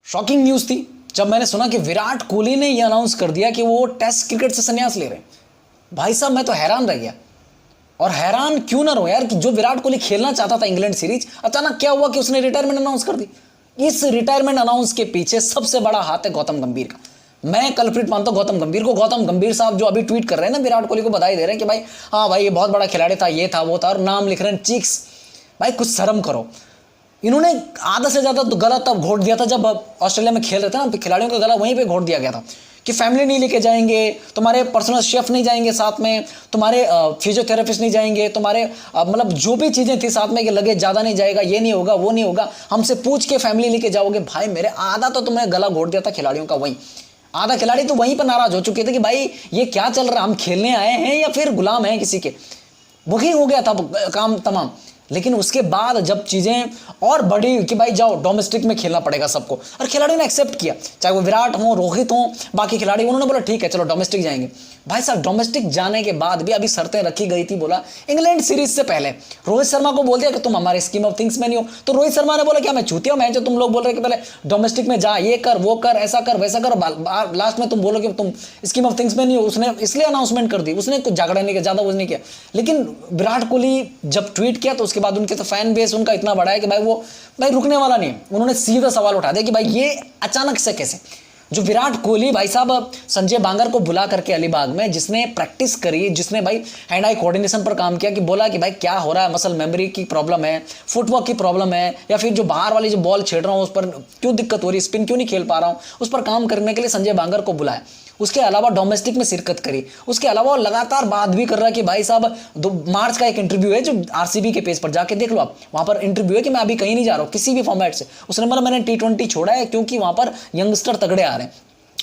Shocking news थी जब मैंने सुना कि विराट कोहली ने यह अनाउंस कर दिया कि वो टेस्ट क्रिकेट से संन्यास ले रहे हैं। भाई साहब मैं तो हैरान रह गया। और हैरान क्यों ना रहो यार कि जो विराट कोहली खेलना चाहता था इंग्लैंड सीरीज, अचानक क्या हुआ कि उसने रिटायरमेंट अनाउंस कर दी। इस रिटायरमेंट अनाउंस के पीछे सबसे बड़ा हाथ है गौतम गंभीर का। मैं कल्प्रिट मानता हूं गौतम गंभीर को। गौतम गंभीर साहब जो अभी ट्वीट कर रहे हैं ना, विराट कोहली को बधाई दे रहे हैं कि भाई हाँ भाई ये बहुत बड़ा खिलाड़ी था, ये था वो था, और नाम लिख रहे हैं चीक्स। भाई कुछ शर्म करो। इन्होंने आधा से ज्यादा तो गला तब घोट दिया था जब ऑस्ट्रेलिया में खेल रहे थे ना, खिलाड़ियों का गला वहीं पे घोट दिया गया था कि फैमिली नहीं लेके जाएंगे, तुम्हारे पर्सनल शेफ नहीं जाएंगे साथ में, तुम्हारे फिजियोथेरेपिस्ट नहीं जाएंगे, तुम्हारे मतलब जो भी चीजें थी साथ में कि लगेज ज्यादा नहीं जाएगा, ये नहीं होगा वो नहीं होगा, हमसे पूछ के फैमिली लेके जाओगे। भाई मेरे आधा तो तुमने गला घोट दिया था खिलाड़ियों का। वहीं आधा खिलाड़ी तो वहीं पर नाराज हो चुके थे कि भाई ये क्या चल रहा है, हम खेलने आए हैं या फिर गुलाम हैं किसी के। वही हो गया था काम तमाम। लेकिन उसके बाद जब चीजें और बढ़ी कि भाई जाओ डोमेस्टिक में खेलना पड़ेगा सबको, और खिलाड़ियों ने एक्सेप्ट किया, चाहे वो विराट हो, रोहित हो, बाकी खिलाड़ी, उन्होंने बोला ठीक है चलो डोमेस्टिक जाएंगे। भाई साहब डोमेस्टिक जाने के बाद भी अभी शर्तें रखी गई थी। बोला इंग्लैंड सीरीज से पहले रोहित शर्मा को बोल दिया कि तुम हमारे स्कीम ऑफ थिंग्स में नहीं हो। तो रोहित शर्मा ने बोला क्या मैं चूतिया मैं जो तुम लोग बोल रहे कि पहले डोमेस्टिक में जा, ये कर वो कर, ऐसा कर वैसा कर, लास्ट में तुम बोलो कि तुम स्कीम ऑफ थिंग्स में नहीं हो। उसने इसलिए अनाउंसमेंट कर दी, उसने कुछ झगड़ा नहीं किया, ज्यादा वो नहीं किया। लेकिन विराट कोहली जब ट्वीट किया तो उसके बाद उनके तो फैन बेस उनका इतना बड़ा है कि भाई रुकने वाला नहीं है। उन्होंने सीधा सवाल उठा दिया कि भाई ये अचानक से कैसे। जो विराट कोहली भाई साहब संजय बांगर को बुला करके अलीबाग में, जिसने प्रैक्टिस करी, जिसने भाई हैंड आई कोऑर्डिनेशन पर काम किया, कि बोला कि भाई क्या हो रहा है, मसल मेमोरी की प्रॉब्लम है, फुटवर्क की प्रॉब्लम है, या फिर जो बाहर वाली जो बॉल छेड़ रहा हूं उस पर क्यों दिक्कत हो रही है, स्पिन क्यों नहीं खेल पा रहा हूं, उस पर काम करने के लिए संजय बांगर को बुलाया। उसके अलावा डोमेस्टिक में शिरकत करी। उसके अलावा लगातार बात भी कर रहा है कि भाई साहब 2 मार्च का एक इंटरव्यू है जो आरसीबी के पेज पर जाके देख लो आप, वहां पर इंटरव्यू है कि मैं अभी कहीं नहीं जा रहा हूं किसी भी फॉर्मेट से। उसने बोला मैंने T20 छोड़ा है क्योंकि वहां पर यंगस्टर तगड़े आ रहे हैं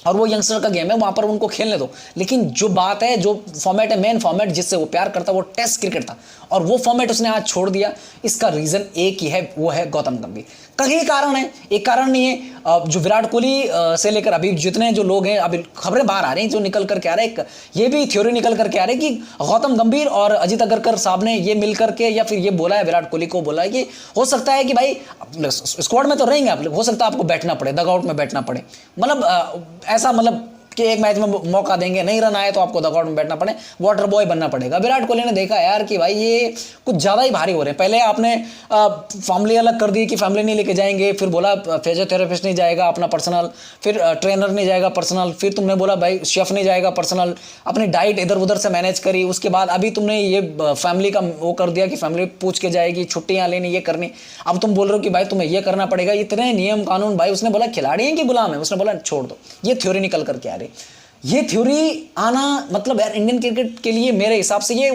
और वो यंगस्टर का गेम है, वहां पर उनको खेलने दो। लेकिन जो बात है, जो फॉर्मेट है, मेन फॉर्मेट जिससे वो प्यार करता वो टेस्ट क्रिकेट था, और वो फॉर्मेट उसने आज छोड़ दिया। इसका रीजन एक ही है, वो है गौतम गंभीर। कई कारण है, एक कारण नहीं है। जो विराट कोहली से लेकर अभी जितने जो लोग हैं, अभी खबरें बाहर आ रही हैं जो निकल करके आ रहे हैं, ये भी थ्योरी निकल करके आ रही है कि गौतम गंभीर और अजित अगरकर साहब ने ये मिलकर के या फिर ये बोला है, विराट कोहली को बोला है कि हो सकता है कि भाई स्क्वाड में तो रहेंगे आप, हो सकता है आपको बैठना पड़े, डगआउट में बैठना पड़े, मतलब ऐसा, मतलब कि एक मैच में मौका देंगे, नहीं रन आए तो आपको डगआउट में बैठना पड़े, वाटर बॉय बनना पड़ेगा। विराट कोहली ने देखा यार कि भाई ये कुछ ज़्यादा ही भारी हो रहे हैं। पहले आपने फैमिली अलग कर दी कि फैमिली नहीं लेके जाएंगे, फिर बोला फिजियोथेरेपिस्ट नहीं जाएगा अपना पर्सनल, फिर ट्रेनर नहीं जाएगा पर्सनल, फिर तुमने बोला भाई शेफ नहीं जाएगा पर्सनल, अपनी डाइट इधर उधर से मैनेज करी। उसके बाद अभी तुमने ये फैमिली का वो कर दिया कि फैमिली पूछ के जाएगी, छुट्टियाँ लेनी, ये करनी। अब तुम बोल रहे हो कि भाई तुम्हें ये करना पड़ेगा, इतने नियम कानून। भाई उसने बोला खिलाड़ी हैं कि गुलाम है, उसने बोला छोड़ दो। ये थ्योरी निकल करके आ रही। ये थ्योरी आना मतलब यार इंडियन क्रिकेट के लिए मेरे हिसाब से ये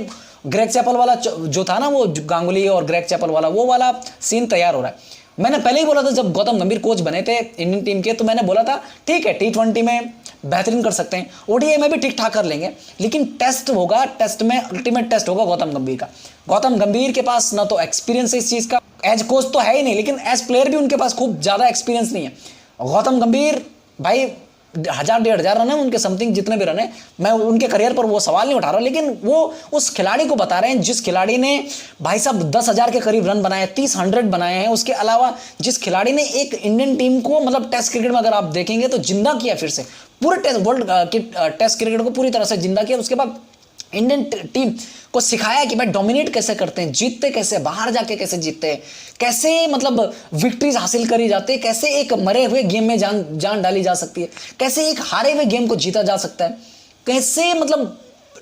ग्रेग चैपल वाला जो था ना, वो गांगुली और ग्रेग चैपल वाला, वो वाला सीन तैयार हो रहा है। मैंने पहले ही बोला था जब गौतम गंभीर कोच बने थे इंडियन टीम के, तो मैंने बोला था ठीक है T20 में बेहतरीन कर सकते हैं, ODI में भी ठीक ठाक कर लेंगे, लेकिन टेस्ट होगा, टेस्ट में अल्टीमेट टेस्ट होगा गौतम गंभीर का। गौतम गंभीर के पास ना तो एक्सपीरियंस है इस चीज का, एज कोच तो है ही नहीं, लेकिन एज प्लेयर भी उनके पास खूब ज्यादा एक्सपीरियंस नहीं है। गौतम गंभीर भाई 1000-1500 रन है उनके, समथिंग जितने भी रन है, मैं उनके करियर पर वो सवाल नहीं उठा रहा, लेकिन वो उस खिलाड़ी को बता रहे हैं जिस खिलाड़ी ने भाई साहब 10,000 के करीब रन बनाए, 30-100 बनाए हैं। उसके अलावा जिस खिलाड़ी ने एक इंडियन टीम को मतलब टेस्ट क्रिकेट में अगर आप देखेंगे तो जिंदा किया, फिर से पूरे टेस्ट वर्ल्ड टेस्ट क्रिकेट को पूरी तरह से जिंदा किया। उसके बाद इंडियन टीम को सिखाया कि भाई डोमिनेट कैसे करते हैं, जीतते कैसे, बाहर जाके कैसे जीतते हैं, कैसे मतलब विक्ट्रीज हासिल करी जाती है, कैसे एक मरे हुए गेम में जान डाली जा सकती है, कैसे एक हारे हुए गेम को जीता जा सकता है, कैसे मतलब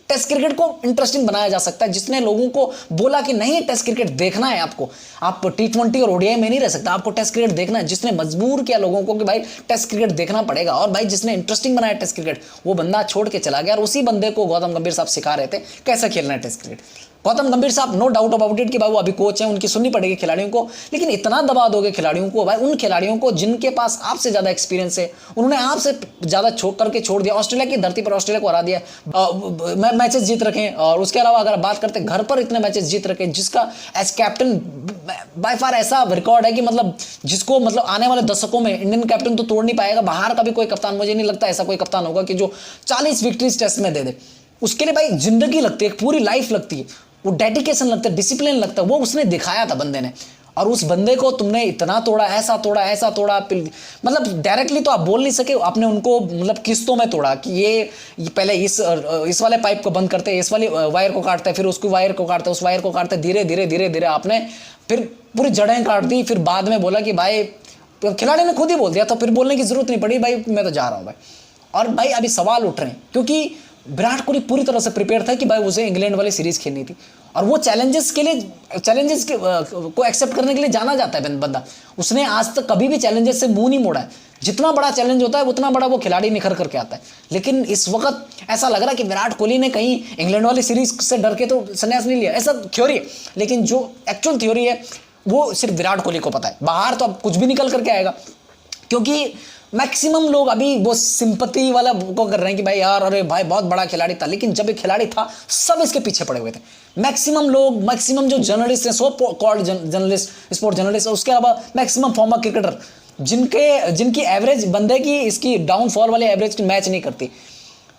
टेस्ट क्रिकेट को इंटरेस्टिंग बनाया जा सकता है। जिसने लोगों को बोला कि नहीं टेस्ट क्रिकेट देखना है आपको, आप T20 और ODI में नहीं रह सकता, आपको टेस्ट क्रिकेट देखना है, जिसने मजबूर किया लोगों को कि भाई टेस्ट क्रिकेट देखना पड़ेगा, और भाई जिसने इंटरेस्टिंग बनाया टेस्ट क्रिकेट, वो बंदा छोड़ के चला गया, और उसी बंदे को गौतम गंभीर साहब सिखा रहे थे कैसे खेलना है टेस्ट क्रिकेट। गौतम गंभीर साहब नो डाउट अबाउट इट कि भाई वो अभी कोच हैं, उनकी सुननी पड़ेगी खिलाड़ियों को, लेकिन इतना दबा दोगे खिलाड़ियों को, भाई उन खिलाड़ियों को जिनके पास आपसे ज्यादा एक्सपीरियंस है, उन्होंने आपसे ज्यादा छोड़ दिया। ऑस्ट्रेलिया की धरती पर ऑस्ट्रेलिया को हरा दिया, मैचेस जीत रखे, और उसके अलावा अगर बात करते घर पर इतने मैचेस जीत रखे, जिसका एज कैप्टन बाय फार ऐसा रिकॉर्ड है कि मतलब जिसको मतलब आने वाले दशकों में इंडियन कैप्टन तो तोड़ नहीं पाएगा। बाहर का भी कोई कप्तान, मुझे नहीं लगता ऐसा कोई कप्तान होगा कि जो 40 विक्ट्रीज टेस्ट में दे दे। उसके लिए भाई जिंदगी लगती है, पूरी लाइफ लगती है, वो डेडिकेशन लगता है, डिसिप्लिन लगता है, वो उसने दिखाया था बंदे ने। और उस बंदे को तुमने इतना तोड़ा, ऐसा तोड़ा, ऐसा तोड़ा, मतलब डायरेक्टली तो आप बोल नहीं सके, आपने उनको मतलब किस्तों में तोड़ा कि ये पहले इस वाले पाइप को बंद करते, इस वाली वायर को काटते, फिर उसकी वायर को काटते, उस वायर को काटते, धीरे धीरे धीरे धीरे आपने फिर पूरी जड़ें काट दी। फिर बाद में बोला कि भाई, खिलाड़ी ने खुद ही बोल दिया, तो फिर बोलने की जरूरत नहीं पड़ी, भाई मैं तो जा रहा हूँ भाई। और भाई अभी सवाल उठ रहे हैं क्योंकि विराट कोहली पूरी तरह से प्रिपेयर था कि भाई उसे इंग्लैंड वाली सीरीज खेलनी थी, और वो चैलेंजेस को एक्सेप्ट करने के लिए जाना जाता है बंदा। उसने आज तक कभी भी चैलेंजेस से मुंह नहीं मोड़ा है। जितना बड़ा चैलेंज होता है उतना बड़ा वो खिलाड़ी निखर करके आता है। लेकिन इस वक्त ऐसा लग रहा है कि विराट कोहली ने कहीं इंग्लैंड वाली सीरीज से डर के तो संन्यास नहीं लिया, ऐसा थ्योरी है। लेकिन जो एक्चुअल थ्योरी है वो सिर्फ विराट कोहली को पता है। बाहर तो अब कुछ भी निकल करके आएगा, क्योंकि मैक्सिमम लोग अभी वो सिंपैथी वाला को कर रहे हैं कि भाई यार, अरे भाई बहुत बड़ा खिलाड़ी था, लेकिन जब एक खिलाड़ी था सब इसके पीछे पड़े हुए थे। मैक्सिमम लोग, मैक्सिमम जो जर्नलिस्ट हैं, so called journalist, sport journalist, उसके अलावा मैक्सिमम फॉर्मर क्रिकेटर जिनकी एवरेज बंदे की इसकी डाउनफॉल वाली एवरेज की मैच नहीं करती,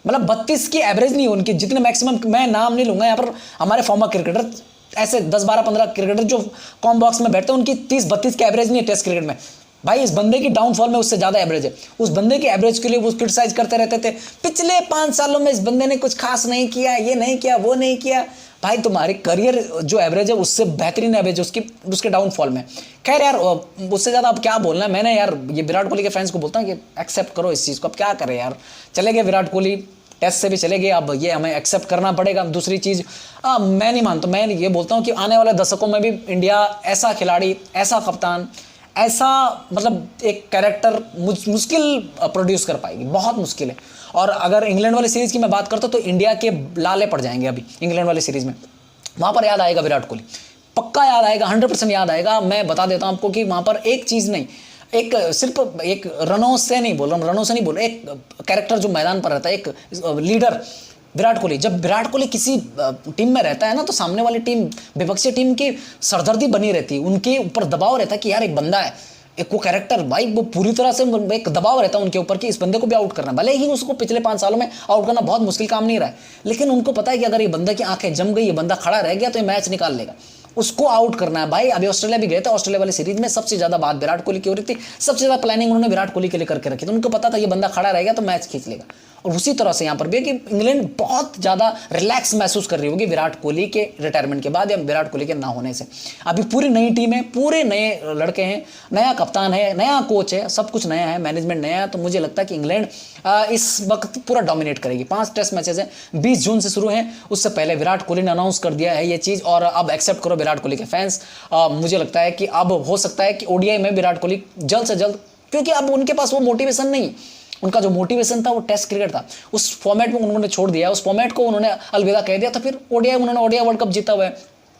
मतलब 32 की एवरेज नहीं उनकी, जितने मैक्सिमम, मैं नाम नहीं लूंगा यहाँ पर, हमारे फॉर्मर क्रिकेटर ऐसे 10, 12, 15 क्रिकेटर जो कॉम बॉक्स में बैठते हैं, उनकी 30, 32 की एवरेज नहीं है टेस्ट क्रिकेट में। भाई इस बंदे की डाउनफॉल में उससे ज्यादा एवरेज है। उस बंदे की एवरेज के लिए वो क्रिटिसाइज करते रहते थे, पिछले 5 सालों में इस बंदे ने कुछ खास नहीं किया, ये नहीं किया, वो नहीं किया। भाई तुम्हारी करियर जो एवरेज है उससे बेहतरीन एवरेज उसके डाउनफॉल में। खैर यार, उससे ज्यादा अब क्या बोलना है। मैंने यार ये विराट कोहली के फैंस को बोलता हूँ कि एक्सेप्ट करो इस चीज को। अब क्या करें यार, चले गए विराट कोहली, टेस्ट से भी चले गए, अब ये हमें एक्सेप्ट करना पड़ेगा। दूसरी चीज मैं नहीं मानता, मैं ये बोलता हूँ कि आने वाले दशकों में भी इंडिया ऐसा खिलाड़ी, ऐसा कप्तान, ऐसा मतलब एक कैरेक्टर मुश्किल प्रोड्यूस कर पाएगी, बहुत मुश्किल है। और अगर इंग्लैंड वाली सीरीज की मैं बात करता हूँ तो इंडिया के लाले पड़ जाएंगे अभी इंग्लैंड वाली सीरीज में। वहां पर याद आएगा विराट कोहली, पक्का याद आएगा, 100% याद आएगा। मैं बता देता हूं आपको कि वहां पर एक चीज नहीं, एक सिर्फ एक रनों से नहीं बोल रहा, एक कैरेक्टर जो मैदान पर रहता है, एक लीडर विराट कोहली। जब विराट कोहली किसी टीम में रहता है ना, तो सामने वाली टीम, विपक्षी टीम की सरदर्दी बनी रहती है, उनके ऊपर दबाव रहता है कि यार एक बंदा है, एक वो कैरेक्टर, भाई वो पूरी तरह से एक दबाव रहता है उनके ऊपर कि इस बंदे को भी आउट करना। भले ही उसको पिछले 5 सालों में आउट करना बहुत मुश्किल काम नहीं रहा है, लेकिन उनको पता है कि अगर ये बंदा की आंखें जम गई, ये बंदा खड़ा रह गया तो ये मैच निकाल लेगा, उसको आउट करना है। भाई अभी ऑस्ट्रेलिया भी गए थे, ऑस्ट्रेलिया वाली सीरीज में सबसे ज्यादा बात विराट कोहली की हो रही थी, सबसे ज्यादा प्लानिंग उन्होंने विराट कोहली के लिए करके रखी थी। उनको पता था ये बंदा खड़ा रहेगा तो मैच खींच लेगा। और उसी तरह से यहाँ पर भी है कि इंग्लैंड बहुत ज्यादा रिलैक्स महसूस कर रही होगी विराट कोहली के रिटायरमेंट के बाद या विराट कोहली के ना होने से। अभी पूरी नई टीम है, पूरे नए लड़के हैं, नया कप्तान है, नया कोच है, सब कुछ नया है, मैनेजमेंट नया है। तो मुझे लगता है कि इंग्लैंड इस वक्त पूरा डोमिनेट करेगी। 5 टेस्ट मैचेस हैं, 20 जून से शुरू हैं। उससे पहले विराट कोहली ने अनाउंस कर दिया है ये चीज़, और अब एक्सेप्ट करो विराट कोहली के फैंस। मुझे लगता है कि अब हो सकता है कि ओडीआई में विराट कोहली जल्द से जल्द, क्योंकि अब उनके पास वो मोटिवेशन नहीं, उनका जो मोटिवेशन था वो टेस्ट क्रिकेट था, उस फॉर्मेट में उन्होंने छोड़ दिया, उस फॉर्मेट को उन्होंने अलविदा कह दिया। तो फिर उन्होंने ओडीआई वर्ल्ड कप जीता हुआ है,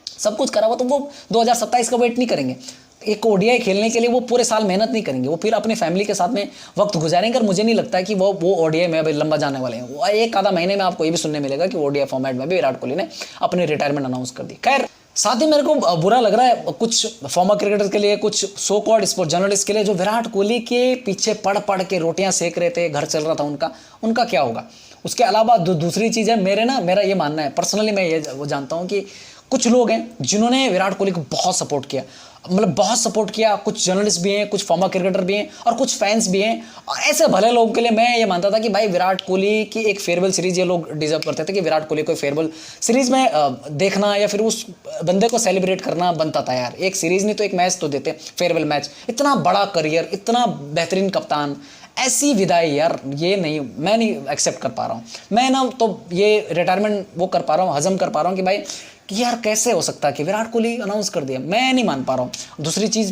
सब कुछ करा हुआ, तो वो 2027 का वेट नहीं करेंगे। एक ओडीआई खेलने के लिए वो पूरे साल मेहनत नहीं करेंगे, वो फिर अपने फैमिली के साथ में वक्त गुजारेंगे। और मुझे नहीं लगता है कि वो ओडीआई में अभी लंबा जाने वाले हैं। वो एक आधा महीने में आपको ये भी सुनने मिलेगा कि ओडीआई फॉर्मेट में भी विराट कोहली ने अपनी रिटायरमेंट अनाउंस कर दी। खैर, साथ ही मेरे को बुरा लग रहा है कुछ फॉर्मर क्रिकेटर के लिए, कुछ सो कॉल्ड स्पोर्ट जर्नलिस्ट के लिए, जो विराट कोहली के पीछे पढ़ के रोटियां सेक रहे थे, घर चल रहा था उनका क्या होगा। उसके अलावा दूसरी चीज़ है, मेरा ये मानना है पर्सनली, मैं ये वो जानता हूँ कि कुछ लोग हैं जिन्होंने विराट कोहली को बहुत सपोर्ट किया, मतलब बहुत सपोर्ट किया। कुछ जर्नलिस्ट भी हैं, कुछ फॉर्मर क्रिकेटर भी हैं, और कुछ फैंस भी हैं। और ऐसे भले लोगों के लिए मैं ये मानता था कि भाई विराट कोहली की एक फेयरवेल सीरीज ये लोग डिजर्व करते थे कि विराट कोहली को फेयरवेल सीरीज में देखना या फिर उस बंदे को सेलिब्रेट करना बनता था। यार एक सीरीज नहीं तो एक मैच तो देते, फेयरवेल मैच। इतना बड़ा करियर, इतना बेहतरीन कप्तान, ऐसी विदाई यार, ये नहीं, मैं नहीं एक्सेप्ट कर पा रहा हूँ। मैं ना तो ये रिटायरमेंट वो कर पा रहा हूँ, हजम कर पा रहा हूँ कि भाई कि यार कैसे हो सकता है कि विराट कोहली अनाउंस कर दिया, मैं नहीं मान पा रहा हूँ। दूसरी चीज़,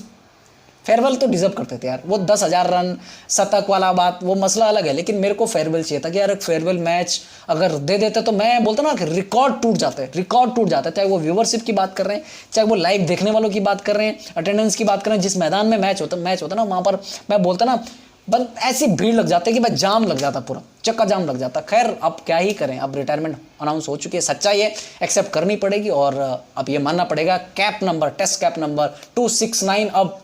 फेयरवेल तो डिजर्व करते थे यार, वो 10,000 रन शतक वाला बात, वो मसला अलग है, लेकिन मेरे को फेयरवेल चाहिए था कि यार एक फेयरवेल मैच अगर दे देते तो मैं बोलता ना कि रिकॉर्ड टूट जाते, चाहे वो व्यूवरशिप की बात कर रहे हैं, चाहे वो लाइव देखने वालों की बात कर रहे हैं, अटेंडेंस की बात कर रहे हैं। जिस मैदान में मैच होता ना, वहाँ पर मैं बोलता ना, बस ऐसी भीड़ लग जाती है कि भाई जाम लग जाता, पूरा चक्का जाम लग जाता। खैर अब क्या ही करें, अब रिटायरमेंट अनाउंस हो चुकी है, सच्चाई है, एक्सेप्ट करनी पड़ेगी। और अब ये मानना पड़ेगा, टेस्ट कैप नंबर 269 अब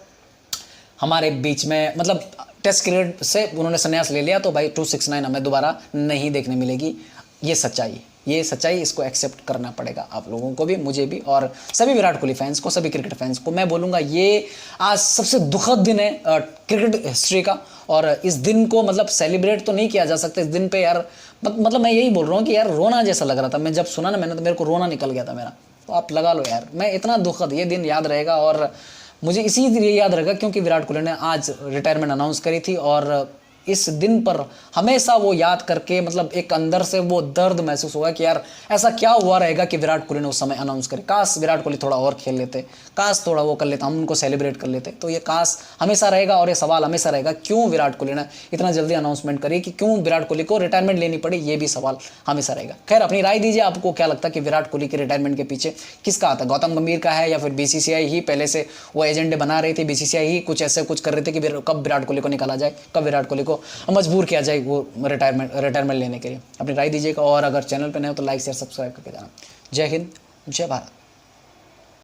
हमारे बीच में, मतलब टेस्ट क्रिकेट से उन्होंने संन्यास ले लिया, तो भाई 269 हमें दोबारा नहीं देखने मिलेगी। ये सच्चाई है, ये सच्चाई, इसको एक्सेप्ट करना पड़ेगा आप लोगों को भी, मुझे भी, और सभी विराट कोहली फैंस को, सभी क्रिकेट फैंस को। मैं बोलूँगा ये आज सबसे दुखद दिन है क्रिकेट हिस्ट्री का, और इस दिन को मतलब सेलिब्रेट तो नहीं किया जा सकता इस दिन पे यार। मतलब मैं यही बोल रहा हूँ कि यार रोना जैसा लग रहा था, मैं जब सुना ना मैंने तो मेरे को रोना निकल गया था मेरा। तो आप लगा लो यार, मैं इतना दुखद, ये दिन याद रहेगा, और मुझे इसीलिए याद रहेगा क्योंकि विराट कोहली ने आज रिटायरमेंट अनाउंस करी थी, और इस दिन पर हमेशा वो याद करके मतलब एक अंदर से वो दर्द महसूस होगा कि यार ऐसा क्या हुआ रहेगा कि विराट कोहली ने उस समय अनाउंस करे। काश विराट कोहली थोड़ा और खेल लेते, काश थोड़ा वो कर लेते, हम उनको सेलिब्रेट कर लेते। तो ये काश हमेशा रहेगा, और ये सवाल हमेशा रहेगा क्यों विराट कोहली ने इतना जल्दी अनाउंसमेंट करी, कि क्यों विराट कोहली को रिटायरमेंट लेनी पड़ी, ये भी सवाल हमेशा रहेगा। खैर अपनी राय दीजिए, आपको क्या लगता है कि विराट कोहली के रिटायरमेंट के पीछे किसका आता है, गौतम गंभीर का है या फिर बीसीसीआई ही पहले से वो एजेंडे बना रही थी, बीसीसीआई ही कुछ ऐसे कुछ कर रहे थे कि कब विराट कोहली को निकाला जाए, कब विराट कोहली को मजबूर किया जाए वो रिटायरमेंट लेने के लिए। अपनी राय दीजिएगा, और अगर चैनल पर नए हो तो लाइक शेयर सब्सक्राइब करके जाना। जय हिंद, जय भारत।